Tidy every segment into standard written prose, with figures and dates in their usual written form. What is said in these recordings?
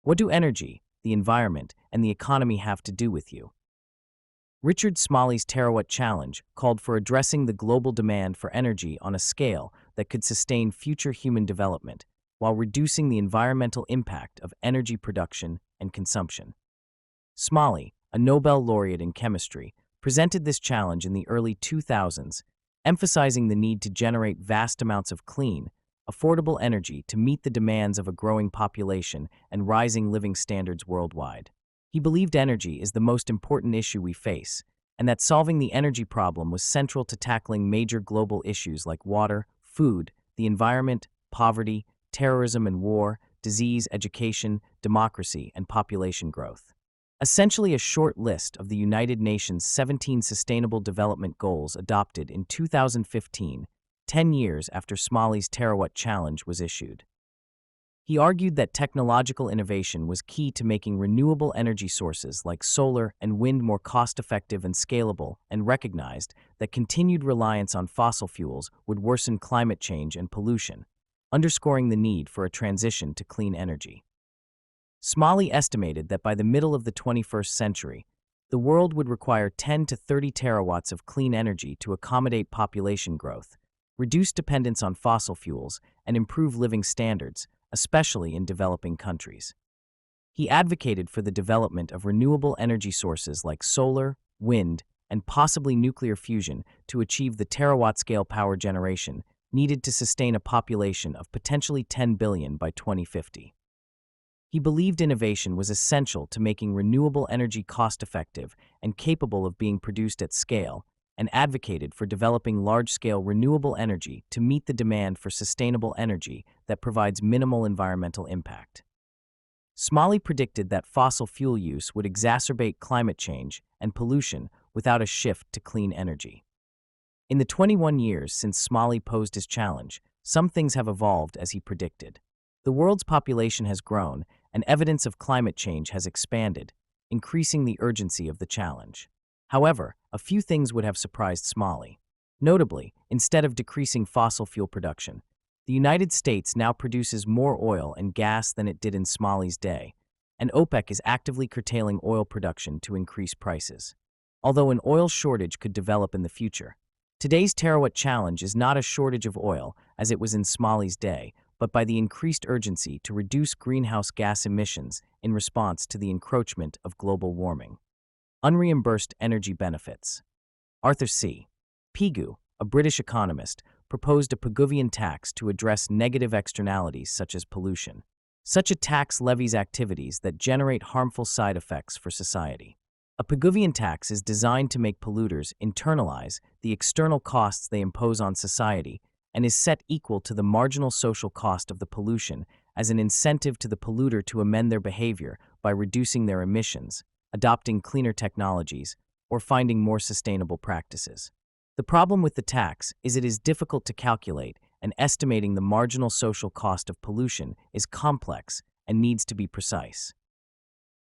What do energy, the environment, and the economy have to do with you? Richard Smalley's Terawatt Challenge called for addressing the global demand for energy on a scale that could sustain future human development while reducing the environmental impact of energy production and consumption. Smalley, a Nobel laureate in chemistry, presented this challenge in the early 2000s, emphasizing the need to generate vast amounts of clean, affordable energy to meet the demands of a growing population and rising living standards worldwide. He believed energy is the most important issue we face, and that solving the energy problem was central to tackling major global issues like water, food, the environment, poverty, terrorism and war, disease, education, democracy, and population growth. Essentially a short list of the United Nations' 17 Sustainable Development Goals adopted in 2015, 10 years after Smalley's Terawatt Challenge was issued. He argued that technological innovation was key to making renewable energy sources like solar and wind more cost-effective and scalable, and recognized that continued reliance on fossil fuels would worsen climate change and pollution, underscoring the need for a transition to clean energy. Smalley estimated that by the middle of the 21st century, the world would require 10 to 30 terawatts of clean energy to accommodate population growth, reduce dependence on fossil fuels, and improve living standards, especially in developing countries. He advocated for the development of renewable energy sources like solar, wind, and possibly nuclear fusion to achieve the terawatt-scale power generation needed to sustain a population of potentially 10 billion by 2050. He believed innovation was essential to making renewable energy cost-effective and capable of being produced at scale, and advocated for developing large-scale renewable energy to meet the demand for sustainable energy that provides minimal environmental impact. Smalley predicted that fossil fuel use would exacerbate climate change and pollution without a shift to clean energy. In the 21 years since Smalley posed his challenge, some things have evolved as he predicted. The world's population has grown, and evidence of climate change has expanded, increasing the urgency of the challenge. However, a few things would have surprised Smalley. Notably, instead of decreasing fossil fuel production, the United States now produces more oil and gas than it did in Smalley's day, and OPEC is actively curtailing oil production to increase prices. Although an oil shortage could develop in the future, today's Terawatt Challenge is not a shortage of oil as it was in Smalley's day, but by the increased urgency to reduce greenhouse gas emissions in response to the encroachment of global warming. Unreimbursed energy benefits. Arthur C. Pigou, a British economist, proposed a Pigouvian tax to address negative externalities such as pollution. Such a tax levies activities that generate harmful side effects for society. A Pigouvian tax is designed to make polluters internalize the external costs they impose on society and is set equal to the marginal social cost of the pollution as an incentive to the polluter to amend their behavior by reducing their emissions, adopting cleaner technologies, or finding more sustainable practices. The problem with the tax is it is difficult to calculate, and estimating the marginal social cost of pollution is complex and needs to be precise.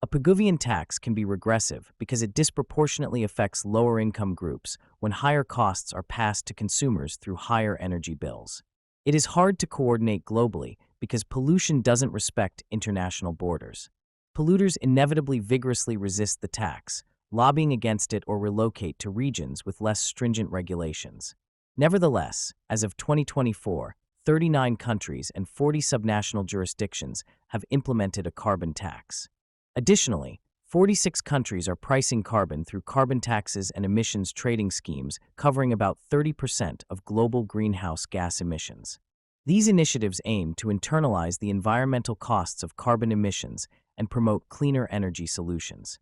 A Pigouvian tax can be regressive because it disproportionately affects lower-income groups when higher costs are passed to consumers through higher energy bills. It is hard to coordinate globally because pollution doesn't respect international borders. Polluters inevitably vigorously resist the tax, lobbying against it or relocate to regions with less stringent regulations. Nevertheless, as of 2024, 39 countries and 40 subnational jurisdictions have implemented a carbon tax. Additionally, 46 countries are pricing carbon through carbon taxes and emissions trading schemes covering about 30% of global greenhouse gas emissions. These initiatives aim to internalize the environmental costs of carbon emissions and promote cleaner energy solutions.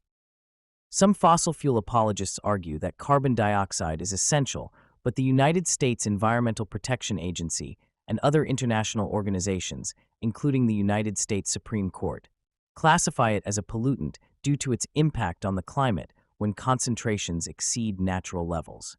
Some fossil fuel apologists argue that carbon dioxide is essential, but the United States Environmental Protection Agency and other international organizations, including the United States Supreme Court, classify it as a pollutant due to its impact on the climate when concentrations exceed natural levels.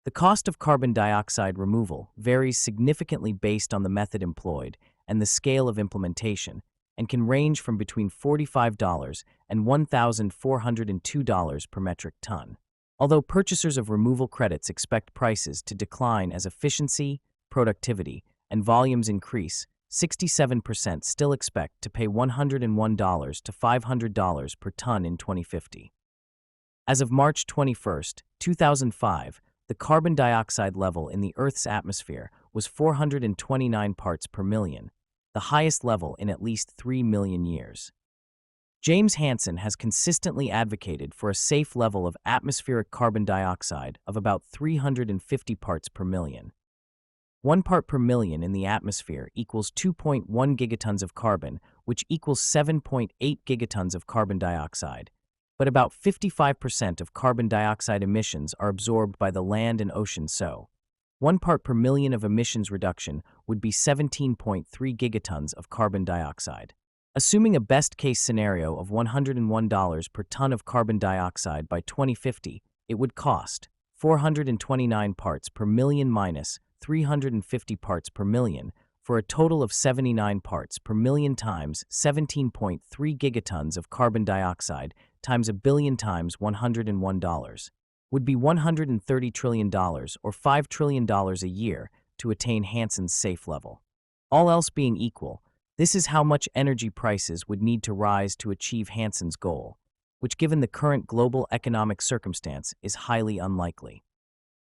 The cost of carbon dioxide removal varies significantly based on the method employed and the scale of implementation, and can range from between $45 and $1,402 per metric ton. Although purchasers of removal credits expect prices to decline as efficiency, productivity, and volumes increase, 67% still expect to pay $101 to $500 per ton in 2050. As of March 21, 2005, the carbon dioxide level in the Earth's atmosphere was 429 parts per million, the highest level in at least 3 million years. James Hansen has consistently advocated for a safe level of atmospheric carbon dioxide of about 350 parts per million. 1 part per million in the atmosphere equals 2.1 gigatons of carbon, which equals 7.8 gigatons of carbon dioxide. But about 55% of carbon dioxide emissions are absorbed by the land and ocean, so 1 part per million of emissions reduction would be 17.3 gigatons of carbon dioxide. Assuming a best-case scenario of $101 per ton of carbon dioxide by 2050, it would cost 429 parts per million minus 350 parts per million, for a total of 79 parts per million times 17.3 gigatons of carbon dioxide times a billion times $101, would be $130 trillion or $5 trillion a year to attain Hansen's safe level. All else being equal, this is how much energy prices would need to rise to achieve Hansen's goal, which given the current global economic circumstance is highly unlikely.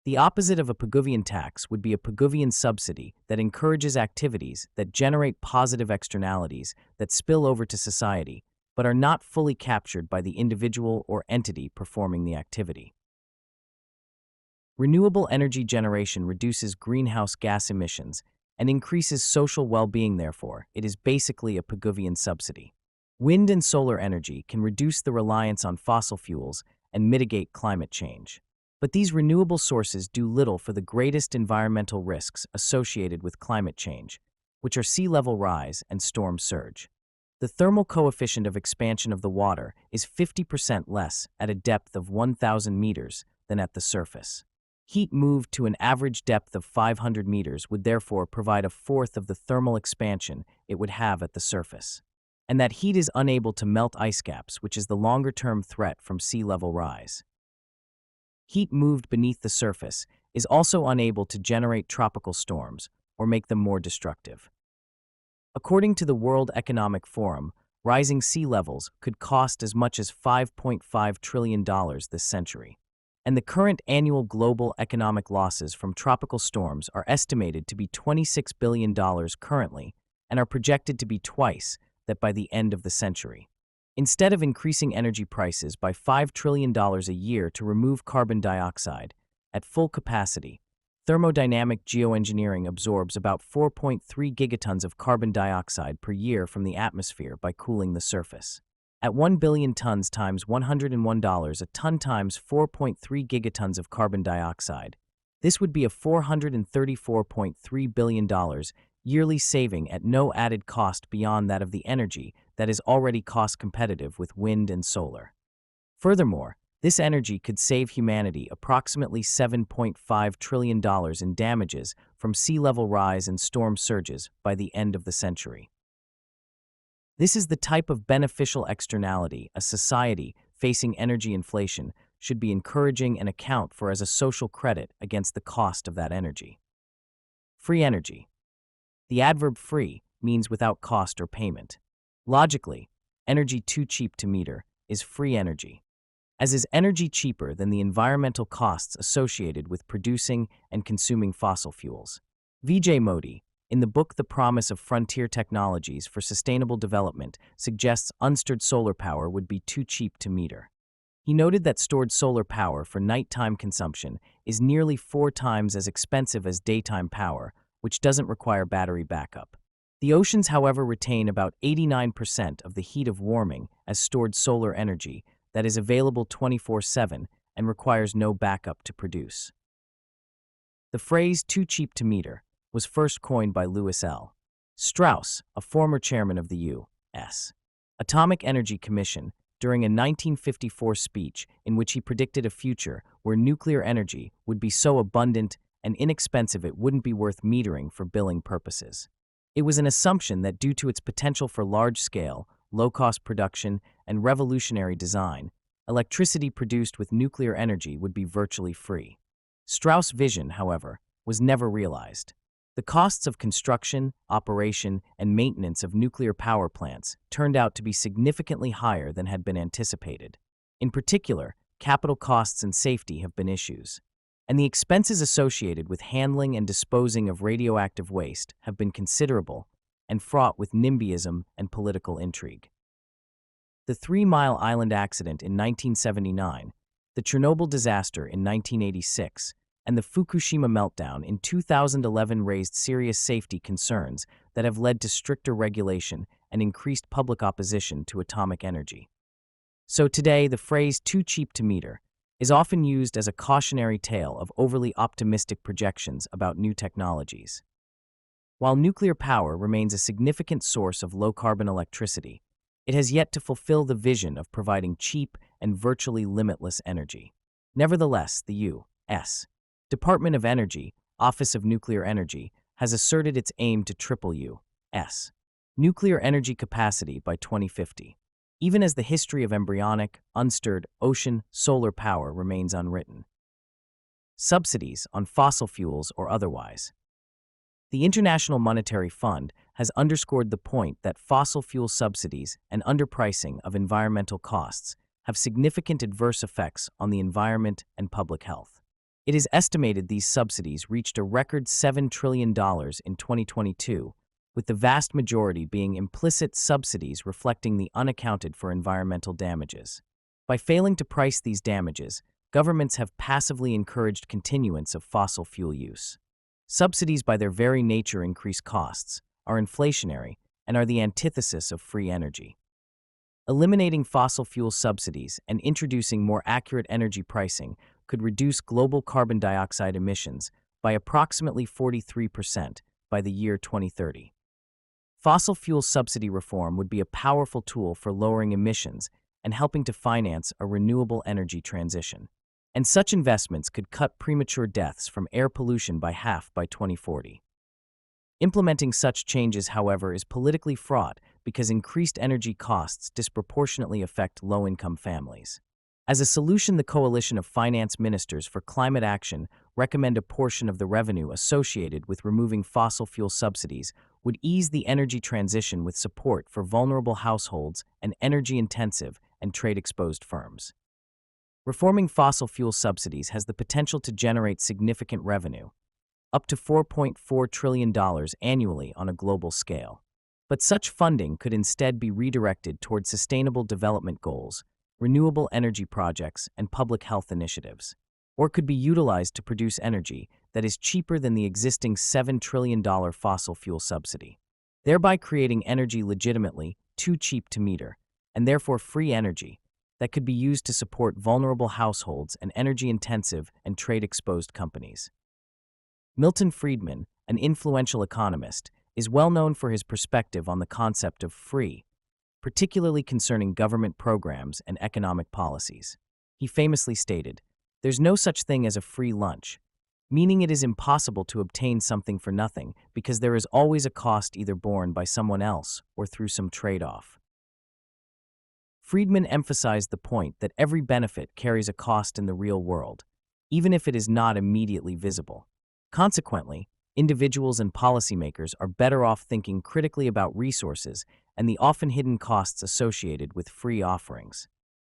The opposite of a Pigouvian tax would be a Pigouvian subsidy that encourages activities that generate positive externalities that spill over to society, but are not fully captured by the individual or entity performing the activity. Renewable energy generation reduces greenhouse gas emissions and increases social well-being. Therefore, it is basically a Pigouvian subsidy. Wind and solar energy can reduce the reliance on fossil fuels and mitigate climate change. But these renewable sources do little for the greatest environmental risks associated with climate change, which are sea level rise and storm surge. The thermal coefficient of expansion of the water is 50% less at a depth of 1,000 meters than at the surface. Heat moved to an average depth of 500 meters would therefore provide a fourth of the thermal expansion it would have at the surface. And that heat is unable to melt ice caps, which is the longer-term threat from sea level rise. Heat moved beneath the surface is also unable to generate tropical storms or make them more destructive. According to the World Economic Forum, rising sea levels could cost as much as $5.5 trillion this century. And the current annual global economic losses from tropical storms are estimated to be $26 billion currently and are projected to be twice that by the end of the century. Instead of increasing energy prices by $5 trillion a year to remove carbon dioxide, at full capacity, thermodynamic geoengineering absorbs about 4.3 gigatons of carbon dioxide per year from the atmosphere by cooling the surface. At 1 billion tons times $101 a ton times 4.3 gigatons of carbon dioxide, this would be a $434.3 billion yearly saving at no added cost beyond that of the energy that is already cost competitive with wind and solar. Furthermore, this energy could save humanity approximately $7.5 trillion in damages from sea level rise and storm surges by the end of the century. This is the type of beneficial externality a society facing energy inflation should be encouraging and account for as a social credit against the cost of that energy. Free energy. The adverb free means without cost or payment. Logically, energy too cheap to meter is free energy. As is energy cheaper than the environmental costs associated with producing and consuming fossil fuels. Vijay Modi, in the book The Promise of Frontier Technologies for Sustainable Development, suggests unstored solar power would be too cheap to meter. He noted that stored solar power for nighttime consumption is nearly 4 times as expensive as daytime power, which doesn't require battery backup. The oceans, however, retain about 89% of the heat of warming as stored solar energy that is available 24/7 and requires no backup to produce. The phrase too cheap to meter was first coined by Lewis L. Strauss, a former chairman of the U.S. Atomic Energy Commission, during a 1954 speech in which he predicted a future where nuclear energy would be so abundant and inexpensive it wouldn't be worth metering for billing purposes. It was an assumption that due to its potential for large-scale, low-cost production and revolutionary design, electricity produced with nuclear energy would be virtually free. Strauss' vision, however, was never realized. The The costs of construction, operation, and maintenance of nuclear power plants turned out to be significantly higher than had been anticipated. In particular, capital costs and safety have been issues, and the expenses associated with handling and disposing of radioactive waste have been considerable and fraught with NIMBYism and political intrigue. The 3 Mile Island accident in 1979, the Chernobyl disaster in 1986, and the Fukushima meltdown in 2011 raised serious safety concerns that have led to stricter regulation and increased public opposition to atomic energy. So today, the phrase "too cheap to meter" is often used as a cautionary tale of overly optimistic projections about new technologies. While nuclear power remains a significant source of low-carbon electricity, it has yet to fulfill the vision of providing cheap and virtually limitless energy. Nevertheless, the U.S. Department of Energy, Office of Nuclear Energy, has asserted its aim to triple U.S. nuclear energy capacity by 2050, even as the history of embryonic, unstirred ocean solar power remains unwritten. Subsidies on fossil fuels or otherwise. The International Monetary Fund has underscored the point that fossil fuel subsidies and underpricing of environmental costs have significant adverse effects on the environment and public health. It is estimated these subsidies reached a record $7 trillion in 2022, with the vast majority being implicit subsidies reflecting the unaccounted for environmental damages. By failing to price these damages, governments have passively encouraged continuance of fossil fuel use. Subsidies by their very nature increase costs, are inflationary, and are the antithesis of free energy. Eliminating fossil fuel subsidies and introducing more accurate energy pricing could reduce global carbon dioxide emissions by approximately 43% by the year 2030. Fossil fuel subsidy reform would be a powerful tool for lowering emissions and helping to finance a renewable energy transition. And such investments could cut premature deaths from air pollution by half by 2040. Implementing such changes, however, is politically fraught because increased energy costs disproportionately affect low-income families. As a solution, the Coalition of Finance Ministers for Climate Action recommend a portion of the revenue associated with removing fossil fuel subsidies would ease the energy transition with support for vulnerable households and energy-intensive and trade-exposed firms. Reforming fossil fuel subsidies has the potential to generate significant revenue, up to $4.4 trillion annually on a global scale. But such funding could instead be redirected toward sustainable development goals, renewable energy projects, and public health initiatives, or could be utilized to produce energy that is cheaper than the existing $7 trillion fossil fuel subsidy, thereby creating energy legitimately too cheap to meter, and therefore free energy, that could be used to support vulnerable households and energy-intensive and trade-exposed companies. Milton Friedman, an influential economist, is well known for his perspective on the concept of free, particularly concerning government programs and economic policies. He famously stated, "There's no such thing as a free lunch," meaning it is impossible to obtain something for nothing because there is always a cost either borne by someone else or through some trade-off. Friedman emphasized the point that every benefit carries a cost in the real world, even if it is not immediately visible. Consequently, individuals and policymakers are better off thinking critically about resources and the often hidden costs associated with free offerings.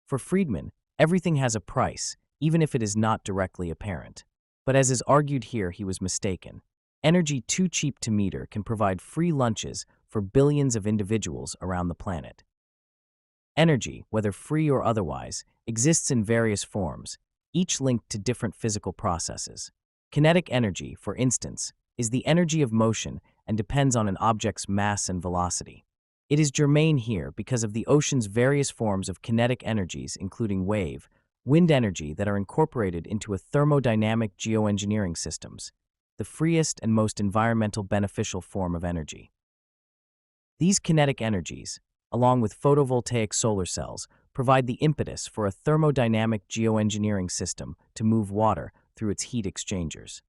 For Friedman, everything has a price, even if it is not directly apparent. But as is argued here, he was mistaken. Energy too cheap to meter can provide free lunches for billions of individuals around the planet. Energy, whether free or otherwise, exists in various forms, each linked to different physical processes. Kinetic energy, for instance, is the energy of motion and depends on an object's mass and velocity. It is germane here because of the ocean's various forms of kinetic energies, including wave, wind energy, that are incorporated into a thermodynamic geoengineering systems, the freest and most environmental beneficial form of energy. These kinetic energies, along with photovoltaic solar cells, provide the impetus for a thermodynamic geoengineering system to move water through its heat exchangers.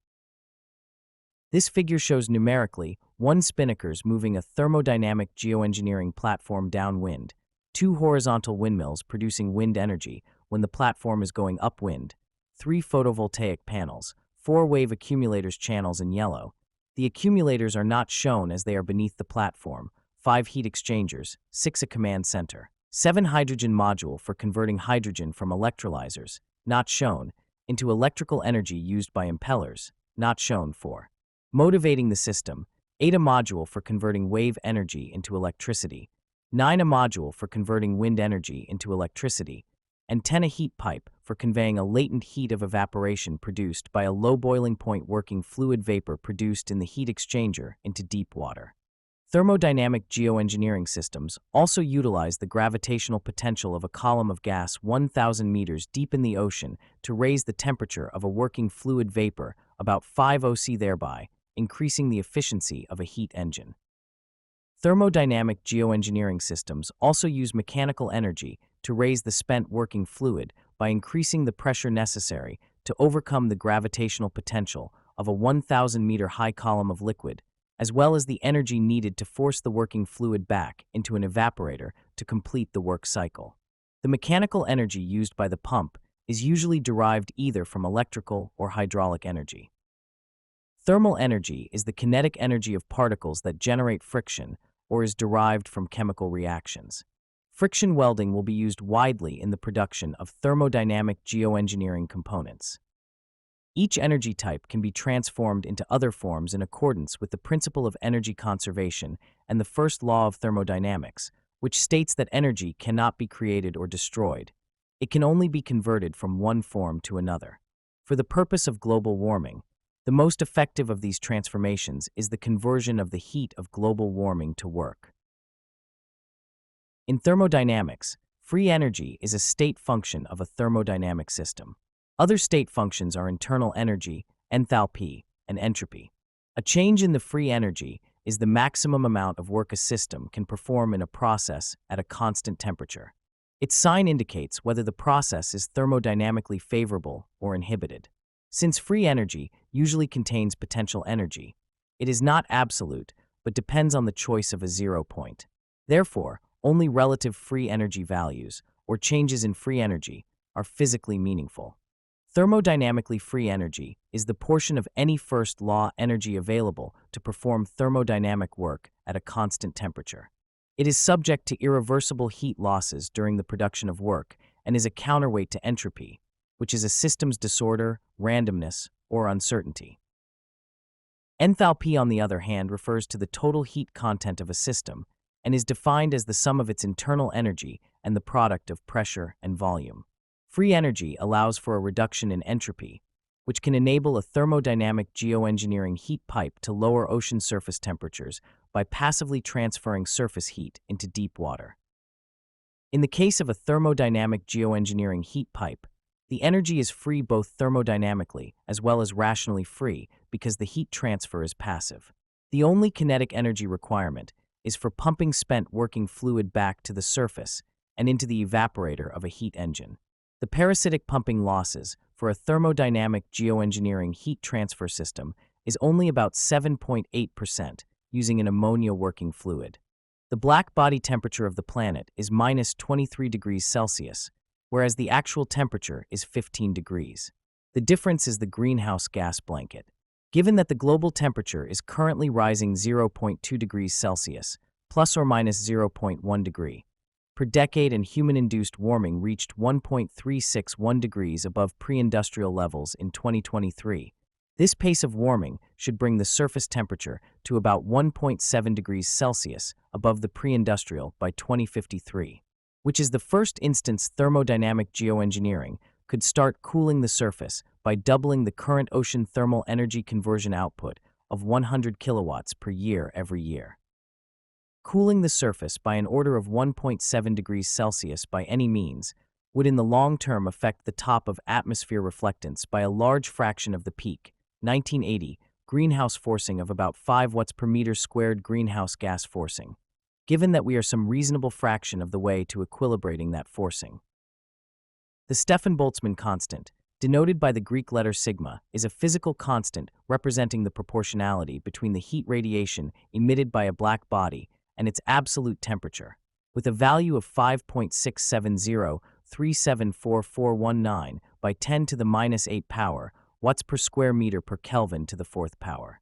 This figure shows numerically one spinnakers moving a thermodynamic geoengineering platform downwind, two horizontal windmills producing wind energy when the platform is going upwind, three photovoltaic panels, four wave accumulators channels in yellow, The accumulators are not shown as they are beneath the platform: 5 heat exchangers, 6 a command center, 7 hydrogen module for converting hydrogen from electrolyzers, not shown, into electrical energy used by impellers, not shown for motivating the system, 8 a module for converting wave energy into electricity, 9 a module for converting wind energy into electricity, and 10 a heat pipe for conveying a latent heat of evaporation produced by a low boiling point working fluid vapor produced in the heat exchanger into deep water. Thermodynamic geoengineering systems also utilize the gravitational potential of a column of gas 1,000 meters deep in the ocean to raise the temperature of a working fluid vapor about 5 OC, thereby increasing the efficiency of a heat engine. Thermodynamic geoengineering systems also use mechanical energy to raise the spent working fluid by increasing the pressure necessary to overcome the gravitational potential of a 1,000-meter high column of liquid, as well as the energy needed to force the working fluid back into an evaporator to complete the work cycle. The mechanical energy used by the pump is usually derived either from electrical or hydraulic energy. Thermal energy is the kinetic energy of particles that generate friction or is derived from chemical reactions. Friction welding will be used widely in the production of thermodynamic geoengineering components. Each energy type can be transformed into other forms in accordance with the principle of energy conservation and the first law of thermodynamics, which states that energy cannot be created or destroyed. It can only be converted from one form to another. For the purpose of global warming, the most effective of these transformations is the conversion of the heat of global warming to work. In thermodynamics, free energy is a state function of a thermodynamic system. Other state functions are internal energy, enthalpy, and entropy. A change in the free energy is the maximum amount of work a system can perform in a process at a constant temperature. Its sign indicates whether the process is thermodynamically favorable or inhibited. Since free energy usually contains potential energy, it is not absolute, but depends on the choice of a 0 point. Therefore, only relative free energy values, or changes in free energy, are physically meaningful. Thermodynamically free energy is the portion of any first law energy available to perform thermodynamic work at a constant temperature. It is subject to irreversible heat losses during the production of work and is a counterweight to entropy, which is a system's disorder, randomness, or uncertainty. Enthalpy, on the other hand, refers to the total heat content of a system and is defined as the sum of its internal energy and the product of pressure and volume. Free energy allows for a reduction in entropy, which can enable a thermodynamic geoengineering heat pipe to lower ocean surface temperatures by passively transferring surface heat into deep water. In the case of a thermodynamic geoengineering heat pipe, the energy is free both thermodynamically as well as rationally free because the heat transfer is passive. The only kinetic energy requirement is for pumping spent working fluid back to the surface and into the evaporator of a heat engine. The parasitic pumping losses for a thermodynamic geoengineering heat transfer system is only about 7.8% using an ammonia working fluid. The black body temperature of the planet is minus 23 degrees Celsius, whereas the actual temperature is 15 degrees. The difference is the greenhouse gas blanket. Given that the global temperature is currently rising 0.2 degrees Celsius, plus or minus 0.1 degree, per decade, and human-induced warming reached 1.361 degrees above pre-industrial levels in 2023, this pace of warming should bring the surface temperature to about 1.7 degrees Celsius above the pre-industrial by 2053, which is the first instance thermodynamic geoengineering could start cooling the surface by doubling the current ocean thermal energy conversion output of 100 kilowatts per year every year. Cooling the surface by an order of 1.7 degrees Celsius by any means would in the long term affect the top of atmosphere reflectance by a large fraction of the peak, 1980, greenhouse forcing of about 5 watts per meter squared greenhouse gas forcing, given that we are some reasonable fraction of the way to equilibrating that forcing. The Stefan-Boltzmann constant, denoted by the Greek letter sigma, is a physical constant representing the proportionality between the heat radiation emitted by a black body and its absolute temperature, with a value of 5.670374419 by 10 to the minus 8 power watts per square meter per Kelvin to the 4th power.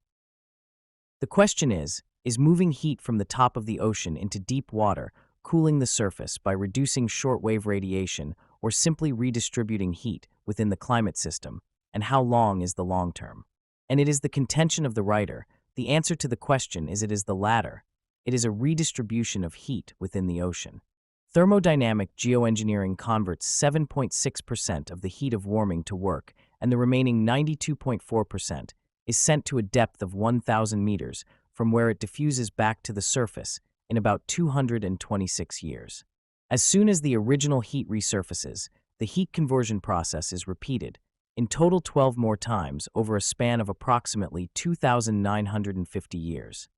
The question is moving heat from the top of the ocean into deep water cooling the surface by reducing shortwave radiation or simply redistributing heat within the climate system, and how long is the long term? And it is the contention of the writer. The answer to the question is it is the latter. It is a redistribution of heat within the ocean. Thermodynamic geoengineering converts 7.6% of the heat of warming to work, and the remaining 92.4% is sent to a depth of 1,000 meters, from where it diffuses back to the surface in about 226 years. As soon as the original heat resurfaces, the heat conversion process is repeated, in total 12 more times over a span of approximately 2,950 years.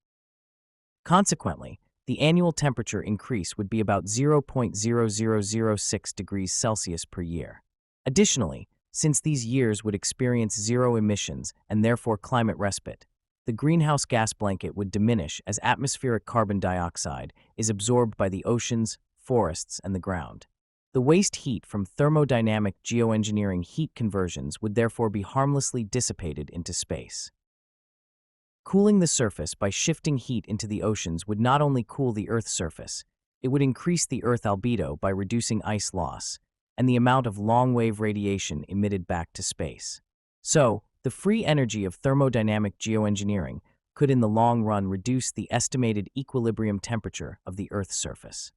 Consequently, the annual temperature increase would be about 0.0006 degrees Celsius per year. Additionally, since these years would experience zero emissions and therefore climate respite, the greenhouse gas blanket would diminish as atmospheric carbon dioxide is absorbed by the oceans, forests, and the ground. The waste heat from thermodynamic geoengineering heat conversions would therefore be harmlessly dissipated into space. Cooling the surface by shifting heat into the oceans would not only cool the Earth's surface, it would increase the Earth albedo by reducing ice loss and the amount of long-wave radiation emitted back to space. So, the free energy of thermodynamic geoengineering could in the long run reduce the estimated equilibrium temperature of the Earth's surface.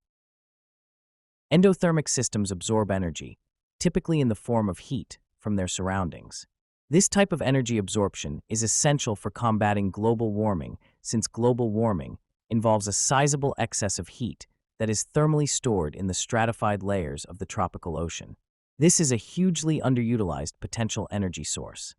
Endothermic systems absorb energy, typically in the form of heat, from their surroundings. This type of energy absorption is essential for combating global warming, since global warming involves a sizable excess of heat that is thermally stored in the stratified layers of the tropical ocean. This is a hugely underutilized potential energy source.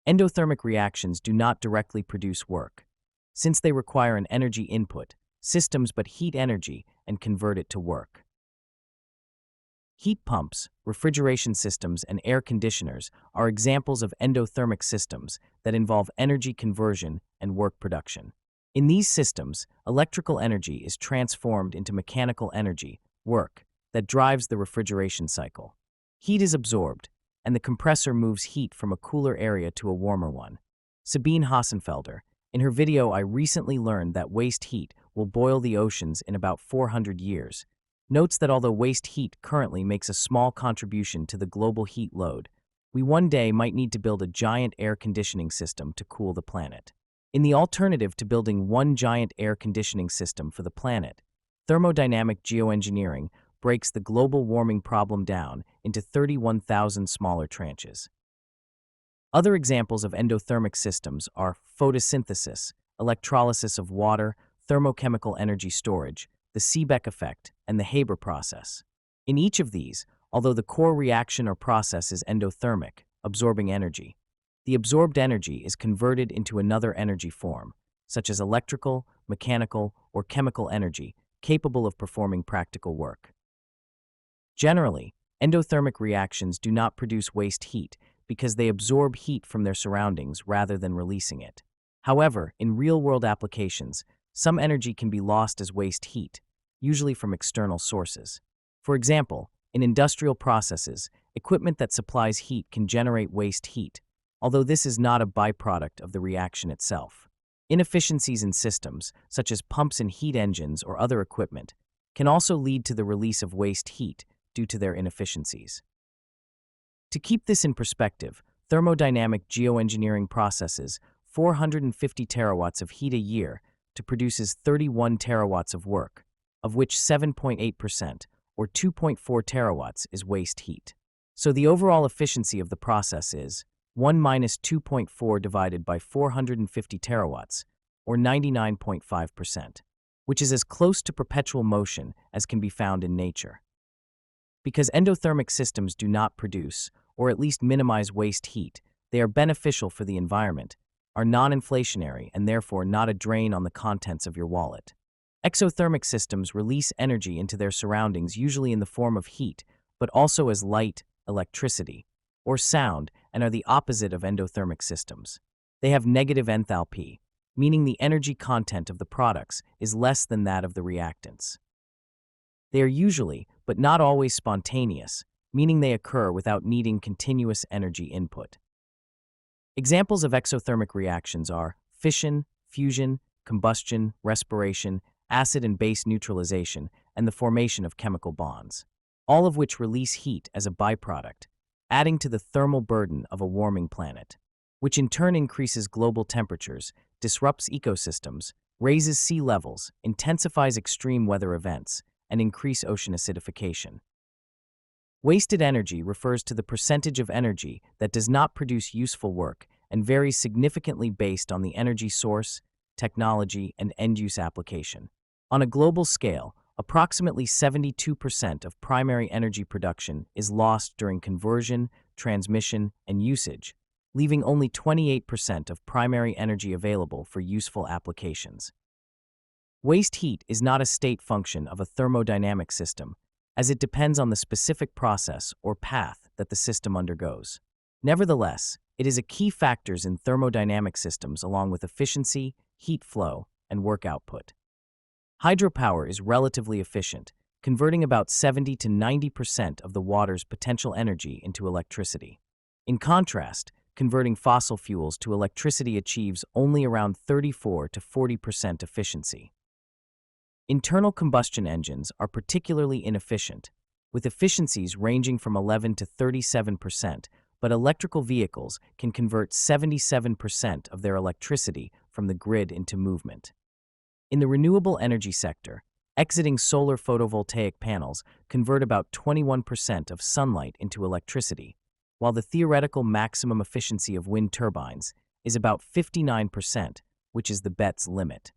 Endothermic reactions do not directly produce work. Since they require an energy input, systems but heat energy and convert it to work. Heat pumps, refrigeration systems, and air conditioners are examples of endothermic systems that involve energy conversion and work production. In these systems, electrical energy is transformed into mechanical energy, work, that drives the refrigeration cycle. Heat is absorbed, and the compressor moves heat from a cooler area to a warmer one. Sabine Hassenfelder, in her video I recently learned that waste heat will boil the oceans in about 400 years, notes that although waste heat currently makes a small contribution to the global heat load, we one day might need to build a giant air conditioning system to cool the planet. In the alternative to building one giant air conditioning system for the planet, thermodynamic geoengineering breaks the global warming problem down into 31,000 smaller tranches. Other examples of endothermic systems are photosynthesis, electrolysis of water, thermochemical energy storage, the Seebeck effect, and the Haber process. In each of these, although the core reaction or process is endothermic, absorbing energy, the absorbed energy is converted into another energy form, such as electrical, mechanical, or chemical energy, capable of performing practical work. Generally, endothermic reactions do not produce waste heat because they absorb heat from their surroundings rather than releasing it. However, in real-world applications, some energy can be lost as waste heat, usually from external sources. For example, in industrial processes, equipment that supplies heat can generate waste heat, although this is not a byproduct of the reaction itself. Inefficiencies in systems, such as pumps and heat engines or other equipment, can also lead to the release of waste heat due to their inefficiencies. To keep this in perspective, thermodynamic geoengineering processes 450 terawatts of heat a year to produces 31 terawatts of work, of which 7.8%, or 2.4 terawatts, is waste heat. So the overall efficiency of the process is 1 minus 2.4 divided by 450 terawatts, or 99.5%, which is as close to perpetual motion as can be found in nature. Because endothermic systems do not produce, or at least minimize waste heat, they are beneficial for the environment, are non-inflationary, and therefore not a drain on the contents of your wallet. Exothermic systems release energy into their surroundings usually in the form of heat, but also as light, electricity, or sound, and are the opposite of endothermic systems. They have negative enthalpy, meaning the energy content of the products is less than that of the reactants. They are usually, but not always, spontaneous, meaning they occur without needing continuous energy input. Examples of exothermic reactions are fission, fusion, combustion, respiration, acid and base neutralization, and the formation of chemical bonds, all of which release heat as a byproduct, adding to the thermal burden of a warming planet, which in turn increases global temperatures, disrupts ecosystems, raises sea levels, intensifies extreme weather events, and increase ocean acidification. Wasted energy refers to the percentage of energy that does not produce useful work and varies significantly based on the energy source, technology, and end-use application. On a global scale, approximately 72% of primary energy production is lost during conversion, transmission, and usage, leaving only 28% of primary energy available for useful applications. Waste heat is not a state function of a thermodynamic system, as it depends on the specific process or path that the system undergoes. Nevertheless, it is a key factor in thermodynamic systems along with efficiency, heat flow, and work output. Hydropower is relatively efficient, converting about 70 to 90% of the water's potential energy into electricity. In contrast, converting fossil fuels to electricity achieves only around 34 to 40% efficiency. Internal combustion engines are particularly inefficient, with efficiencies ranging from 11 to 37%, but electrical vehicles can convert 77% of their electricity from the grid into movement. In the renewable energy sector, exerting solar photovoltaic panels convert about 21% of sunlight into electricity, while the theoretical maximum efficiency of wind turbines is about 59%, which is the BET's limit.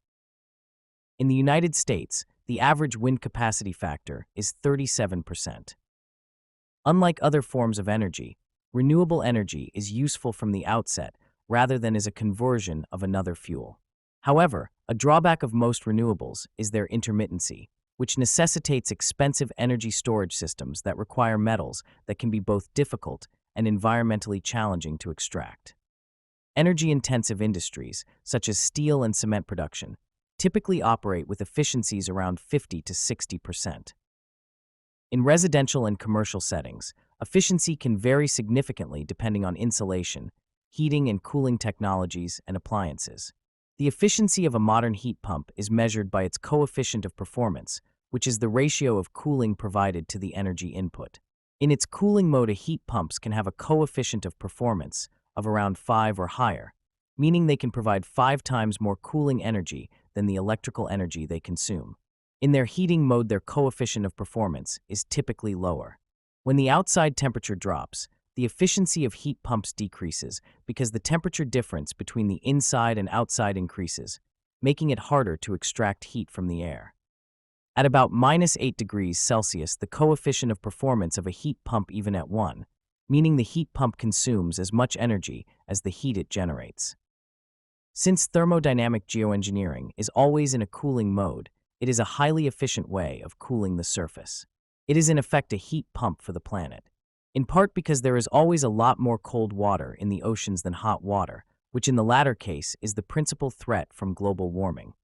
In the United States, the average wind capacity factor is 37%. Unlike other forms of energy, renewable energy is useful from the outset rather than as a conversion of another fuel. However, a drawback of most renewables is their intermittency, which necessitates expensive energy storage systems that require metals that can be both difficult and environmentally challenging to extract. Energy-intensive industries, such as steel and cement production, typically operate with efficiencies around 50 to 60%. In residential and commercial settings, efficiency can vary significantly depending on insulation, heating and cooling technologies, and appliances. The efficiency of a modern heat pump is measured by its coefficient of performance, which is the ratio of cooling provided to the energy input. In its cooling mode, heat pumps can have a coefficient of performance of around 5 or higher, meaning they can provide 5 times more cooling energy than the electrical energy they consume. In their heating mode, their coefficient of performance is typically lower. When the outside temperature drops, the efficiency of heat pumps decreases because the temperature difference between the inside and outside increases, making it harder to extract heat from the air. At about -8 degrees Celsius, the coefficient of performance of a heat pump even at 1, meaning the heat pump consumes as much energy as the heat it generates. Since thermodynamic geoengineering is always in a cooling mode, it is a highly efficient way of cooling the surface. It is in effect a heat pump for the planet, in part because there is always a lot more cold water in the oceans than hot water, which in the latter case is the principal threat from global warming.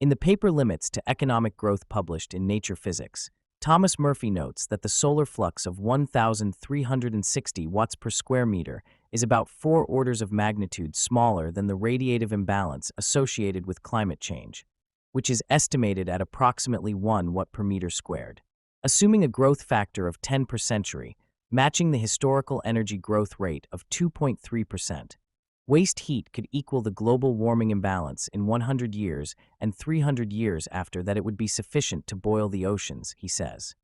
In the paper Limits to Economic Growth published in Nature Physics, Thomas Murphy notes that the solar flux of 1,360 watts per square meter is about 4 orders of magnitude smaller than the radiative imbalance associated with climate change, which is estimated at approximately 1 watt per meter squared. Assuming a growth factor of 10 per century, matching the historical energy growth rate of 2.3%, waste heat could equal the global warming imbalance in 100 years, and 300 years after that it would be sufficient to boil the oceans, he says.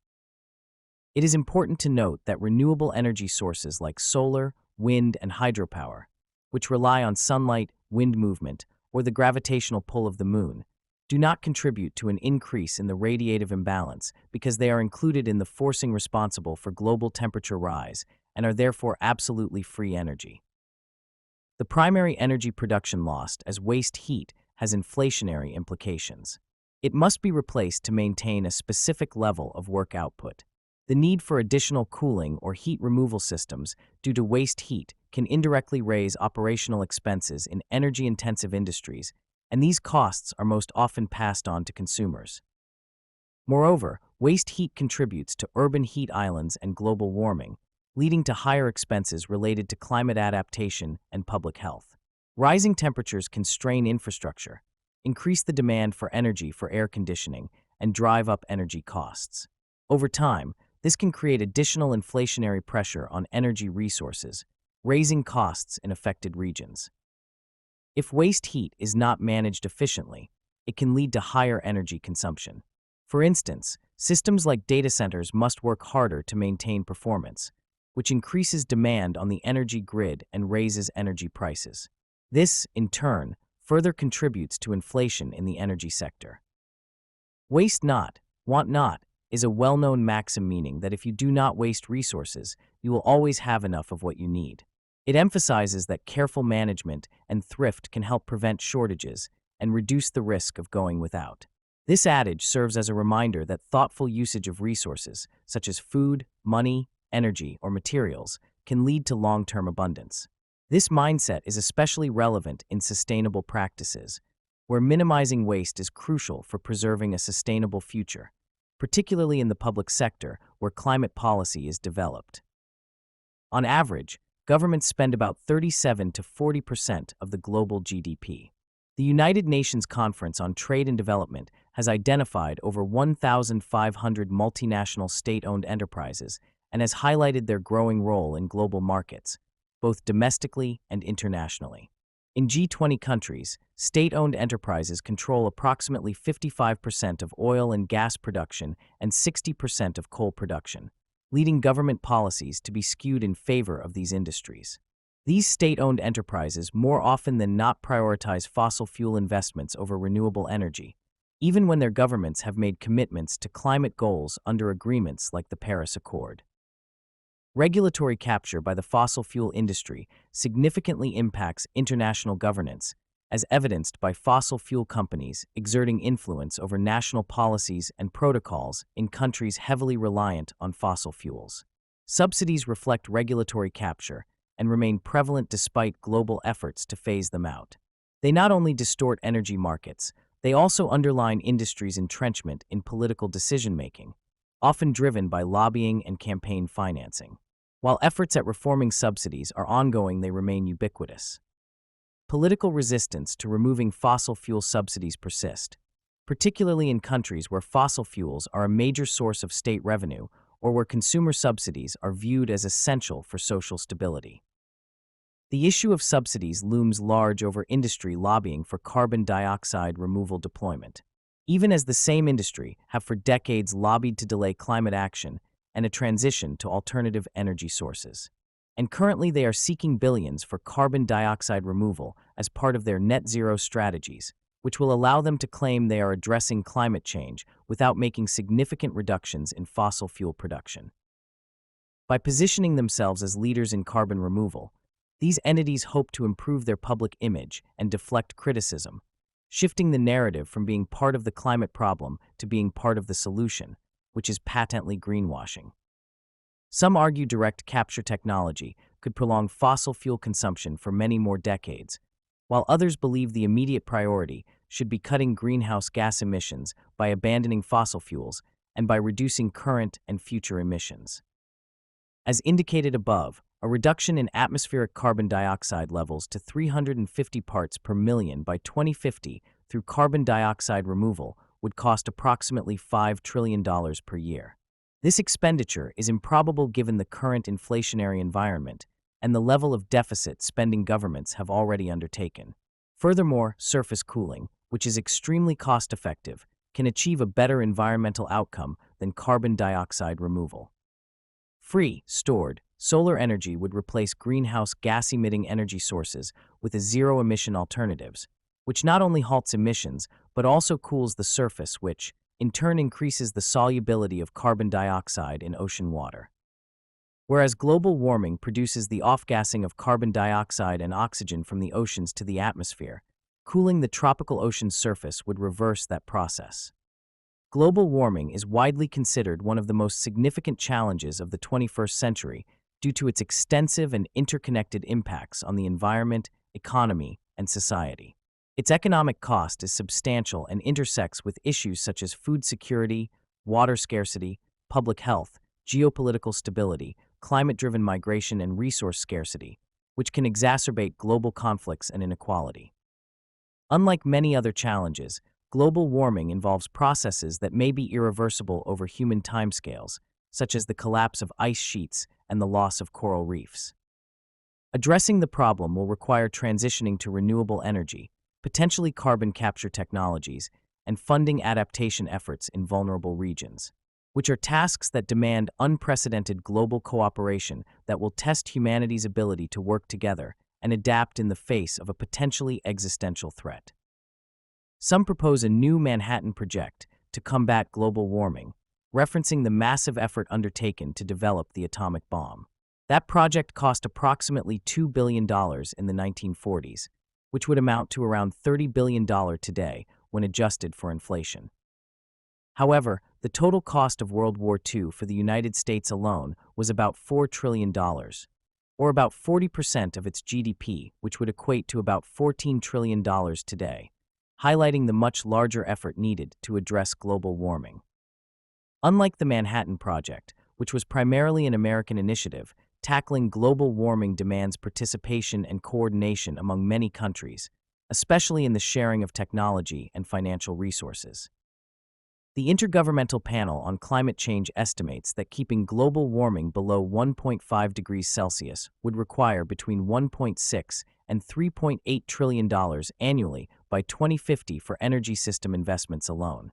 It is important to note that renewable energy sources like solar, wind, and hydropower, which rely on sunlight, wind movement, or the gravitational pull of the moon, do not contribute to an increase in the radiative imbalance because they are included in the forcing responsible for global temperature rise and are therefore absolutely free energy. The primary energy production lost as waste heat has inflationary implications. It must be replaced to maintain a specific level of work output. The need for additional cooling or heat removal systems due to waste heat can indirectly raise operational expenses in energy-intensive industries, and these costs are most often passed on to consumers. Moreover, waste heat contributes to urban heat islands and global warming, leading to higher expenses related to climate adaptation and public health. Rising temperatures can strain infrastructure, increase the demand for energy for air conditioning, and drive up energy costs. Over time, this can create additional inflationary pressure on energy resources, raising costs in affected regions. If waste heat is not managed efficiently, it can lead to higher energy consumption. For instance, systems like data centers must work harder to maintain performance, which increases demand on the energy grid and raises energy prices. This, in turn, further contributes to inflation in the energy sector. Waste not, want not, is a well-known maxim meaning that if you do not waste resources, you will always have enough of what you need. It emphasizes that careful management and thrift can help prevent shortages and reduce the risk of going without. This adage serves as a reminder that thoughtful usage of resources, such as food, money, energy, or materials, can lead to long-term abundance. This mindset is especially relevant in sustainable practices, where minimizing waste is crucial for preserving a sustainable future, particularly in the public sector where climate policy is developed. On average, governments spend about 37 to 40% of the global GDP. The United Nations Conference on Trade and Development has identified over 1,500 multinational state-owned enterprises and has highlighted their growing role in global markets, both domestically and internationally. In G20 countries, state-owned enterprises control approximately 55% of oil and gas production and 60% of coal production, leading government policies to be skewed in favor of these industries. These state-owned enterprises more often than not prioritize fossil fuel investments over renewable energy, even when their governments have made commitments to climate goals under agreements like the Paris Accord. Regulatory capture by the fossil fuel industry significantly impacts international governance, as evidenced by fossil fuel companies exerting influence over national policies and protocols in countries heavily reliant on fossil fuels. Subsidies reflect regulatory capture and remain prevalent despite global efforts to phase them out. They not only distort energy markets, they also underline industry's entrenchment in political decision-making, often driven by lobbying and campaign financing. While efforts at reforming subsidies are ongoing, they remain ubiquitous. Political resistance to removing fossil fuel subsidies persist, particularly in countries where fossil fuels are a major source of state revenue or where consumer subsidies are viewed as essential for social stability. The issue of subsidies looms large over industry lobbying for carbon dioxide removal deployment, even as the same industry have for decades lobbied to delay climate action and a transition to alternative energy sources. And currently they are seeking billions for carbon dioxide removal as part of their net zero strategies, which will allow them to claim they are addressing climate change without making significant reductions in fossil fuel production. By positioning themselves as leaders in carbon removal, these entities hope to improve their public image and deflect criticism, shifting the narrative from being part of the climate problem to being part of the solution, which is patently greenwashing. Some argue direct capture technology could prolong fossil fuel consumption for many more decades, while others believe the immediate priority should be cutting greenhouse gas emissions by abandoning fossil fuels and by reducing current and future emissions. As indicated above, a reduction in atmospheric carbon dioxide levels to 350 parts per million by 2050 through carbon dioxide removal would cost approximately $5 trillion per year. This expenditure is improbable given the current inflationary environment and the level of deficit spending governments have already undertaken. Furthermore, surface cooling, which is extremely cost-effective, can achieve a better environmental outcome than carbon dioxide removal. Free, stored, solar energy would replace greenhouse gas-emitting energy sources with a zero-emission alternatives, which not only halts emissions but also cools the surface, which, in turn, increases the solubility of carbon dioxide in ocean water. Whereas global warming produces the off-gassing of carbon dioxide and oxygen from the oceans to the atmosphere, cooling the tropical ocean's surface would reverse that process. Global warming is widely considered one of the most significant challenges of the 21st century due to its extensive and interconnected impacts on the environment, economy, and society. Its economic cost is substantial and intersects with issues such as food security, water scarcity, public health, geopolitical stability, climate-driven migration, and resource scarcity, which can exacerbate global conflicts and inequality. Unlike many other challenges, global warming involves processes that may be irreversible over human timescales, such as the collapse of ice sheets and the loss of coral reefs. Addressing the problem will require transitioning to renewable energy, potentially carbon capture technologies, and funding adaptation efforts in vulnerable regions, which are tasks that demand unprecedented global cooperation that will test humanity's ability to work together and adapt in the face of a potentially existential threat. Some propose a new Manhattan Project to combat global warming, referencing the massive effort undertaken to develop the atomic bomb. That project cost approximately $2 billion in the 1940s, which would amount to around $30 billion today when adjusted for inflation. However, the total cost of World War II for the United States alone was about $4 trillion, or about 40% of its GDP, which would equate to about $14 trillion today, highlighting the much larger effort needed to address global warming. Unlike the Manhattan Project, which was primarily an American initiative, tackling global warming demands participation and coordination among many countries, especially in the sharing of technology and financial resources. The Intergovernmental Panel on Climate Change estimates that keeping global warming below 1.5 degrees Celsius would require between $1.6 and $3.8 trillion annually by 2050 for energy system investments alone.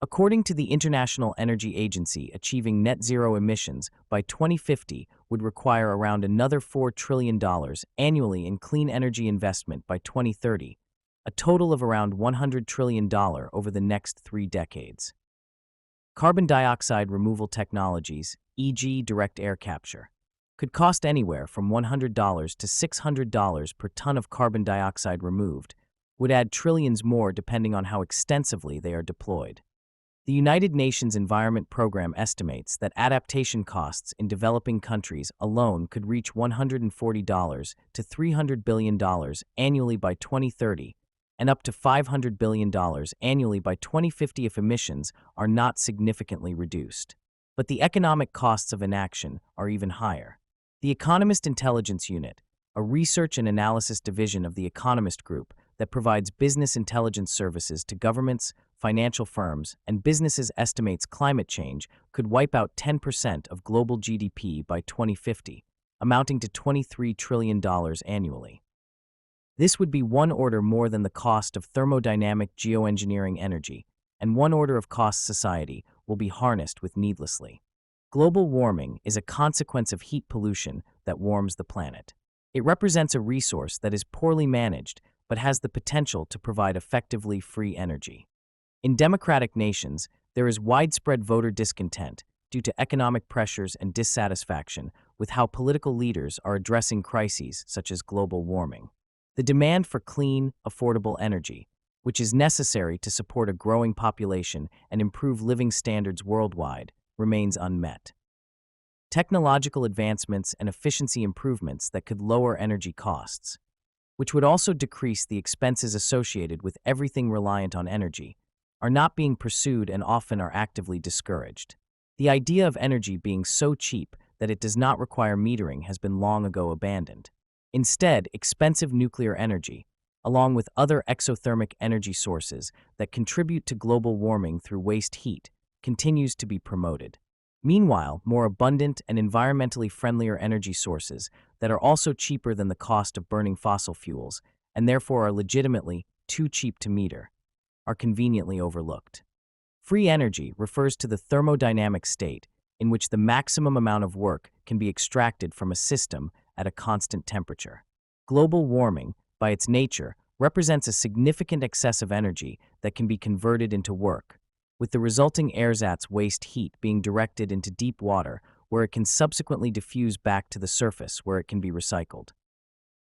According to the International Energy Agency, achieving net zero emissions by 2050 would require around another $4 trillion annually in clean energy investment by 2030, a total of around $100 trillion over the next 3 decades. Carbon dioxide removal technologies, e.g. direct air capture, could cost anywhere from $100 to $600 per ton of carbon dioxide removed, would add trillions more depending on how extensively they are deployed. The United Nations Environment Program estimates that adaptation costs in developing countries alone could reach $140 to $300 billion annually by 2030, and up to $500 billion annually by 2050 if emissions are not significantly reduced. But the economic costs of inaction are even higher. The Economist Intelligence Unit, a research and analysis division of the Economist Group that provides business intelligence services to governments, financial firms, and businesses, estimates climate change could wipe out 10% of global GDP by 2050, amounting to $23 trillion annually. This would be one order more than the cost of thermodynamic geoengineering energy, and one order of cost society will be harnessed with needlessly. Global warming is a consequence of heat pollution that warms the planet. It represents a resource that is poorly managed but has the potential to provide effectively free energy. In democratic nations, there is widespread voter discontent due to economic pressures and dissatisfaction with how political leaders are addressing crises such as global warming. The demand for clean, affordable energy, which is necessary to support a growing population and improve living standards worldwide, remains unmet. Technological advancements and efficiency improvements that could lower energy costs, which would also decrease the expenses associated with everything reliant on energy, are not being pursued and often are actively discouraged. The idea of energy being so cheap that it does not require metering has been long ago abandoned. Instead, expensive nuclear energy, along with other exothermic energy sources that contribute to global warming through waste heat, continues to be promoted. Meanwhile, more abundant and environmentally friendlier energy sources that are also cheaper than the cost of burning fossil fuels, and therefore are legitimately too cheap to meter, are conveniently overlooked. Free energy refers to the thermodynamic state in which the maximum amount of work can be extracted from a system at a constant temperature. Global warming, by its nature, represents a significant excess of energy that can be converted into work, with the resulting ersatz waste heat being directed into deep water where it can subsequently diffuse back to the surface where it can be recycled.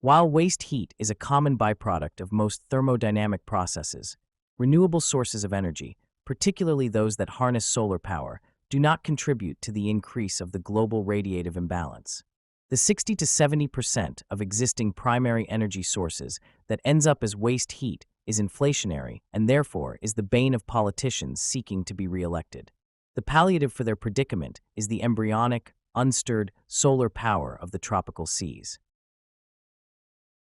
While waste heat is a common byproduct of most thermodynamic processes, renewable sources of energy, particularly those that harness solar power, do not contribute to the increase of the global radiative imbalance. The 60 to 70% of existing primary energy sources that ends up as waste heat is inflationary and therefore is the bane of politicians seeking to be re-elected. The palliative for their predicament is the embryonic, unstirred solar power of the tropical seas.